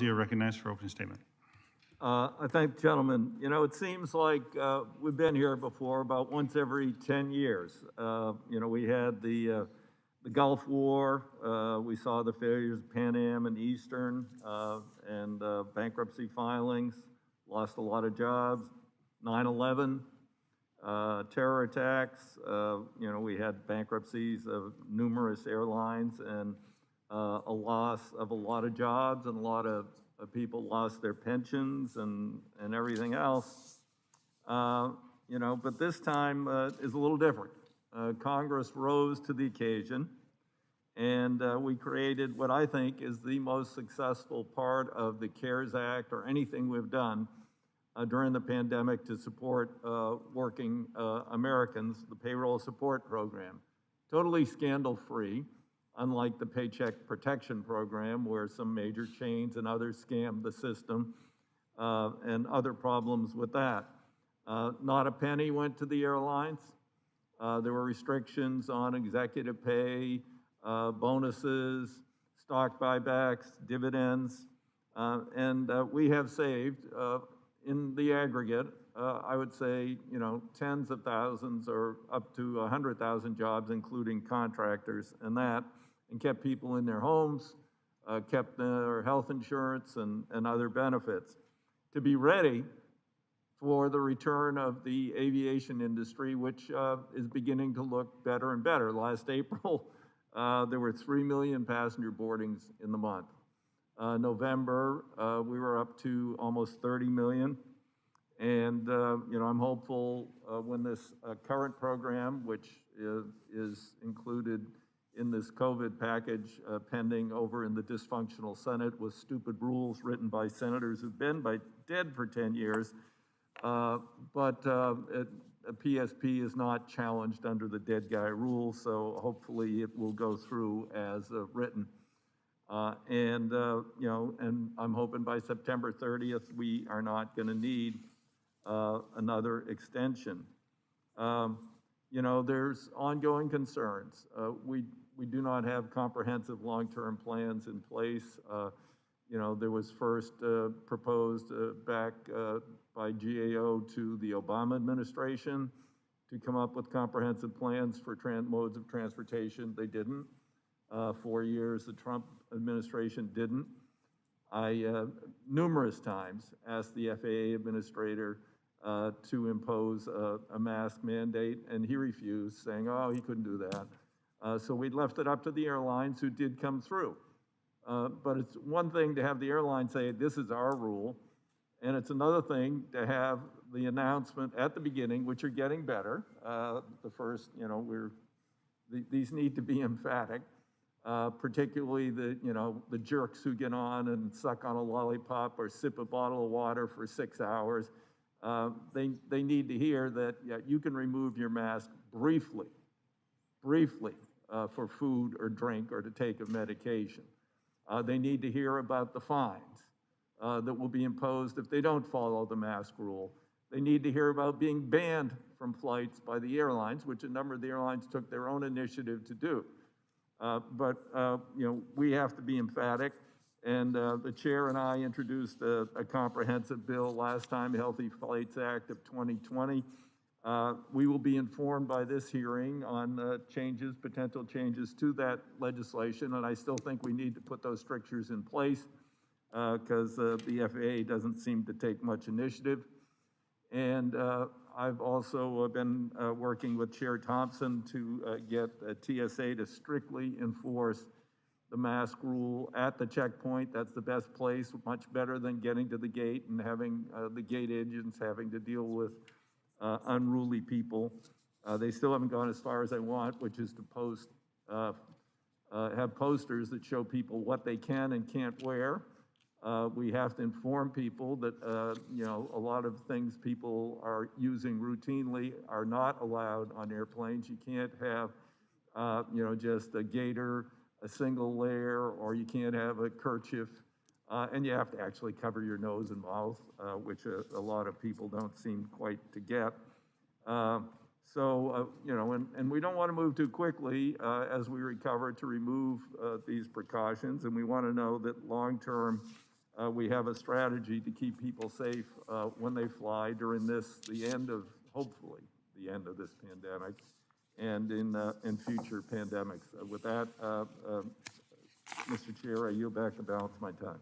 DeFazio recognized for opening statement. I thank the gentleman. You know, it seems like we've been here before about once every 10 years. We had the Gulf War, we saw the failures of Pan Am and Eastern, and bankruptcy filings, lost a lot of jobs. 9/11, terror attacks, we had bankruptcies of numerous airlines and a loss of a lot of jobs, and a lot of people lost their pensions and everything else. But this time is a little different. Congress rose to the occasion, and we created what I think is the most successful part of the CARES Act or anything we've done during the pandemic to support working Americans, the payroll support program. Totally scandal-free, unlike the Paycheck Protection Program, where some major chains and others scammed the system, and other problems with that. Not a penny went to the airlines. There were restrictions on executive pay, bonuses, stock buybacks, dividends, and we have saved, in the aggregate, I would say, tens of thousands or up to 100,000 jobs, including contractors and that, and kept people in their homes, kept their health insurance and other benefits. To be ready for the return of the aviation industry, which is beginning to look better and better. Last April, there were 3 million passenger boardings in the month. November, we were up to almost 30 million. And, I'm hopeful when this current program, which is included in this COVID package pending over in the dysfunctional Senate with stupid rules written by senators who've been dead for 10 years, but a PSP is not challenged under the dead guy rule, so hopefully it will go through as written. And I'm hoping by September 30th we are not going to need another extension. There's ongoing concerns. We do not have comprehensive long-term plans in place. There was first proposed back by GAO to the Obama administration to come up with comprehensive plans for modes of transportation. They didn't. 4 years, the Trump administration didn't. I numerous times asked the FAA administrator to impose a mask mandate, and he refused, saying, he couldn't do that. So we left it up to the airlines, who did come through. But it's one thing to have the airline say, this is our rule, and it's another thing to have the announcement at the beginning, which are getting better. The first, these need to be emphatic, particularly the jerks who get on and suck on a lollipop or sip a bottle of water for 6 hours. They need to hear that you can remove your mask briefly, for food or drink or to take a medication. They need to hear about the fines that will be imposed if they don't follow the mask rule. They need to hear about being banned from flights by the airlines, which a number of the airlines took their own initiative to do. But we have to be emphatic. And the chair and I introduced a comprehensive bill last time, Healthy Flights Act of 2020. We will be informed by this hearing on potential changes to that legislation, and I still think we need to put those strictures in place because the FAA doesn't seem to take much initiative. And I've also been working with Chair Thompson to get TSA to strictly enforce the mask rule at the checkpoint. That's the best place, much better than getting to the gate and having the gate agents having to deal with unruly people. They still haven't gone as far as I want, which is to have posters that show people what they can and can't wear. We have to inform people that a lot of things people are using routinely are not allowed on airplanes. You can't have just a gaiter, a single layer, or you can't have a kerchief, and you have to actually cover your nose and mouth, which a lot of people don't seem quite to get. And we don't want to move too quickly as we recover to remove these precautions, and we want to know that long-term we have a strategy to keep people safe when they fly during hopefully, the end of this pandemic and in future pandemics. With that, Mr. Chair, I yield back the balance of my time.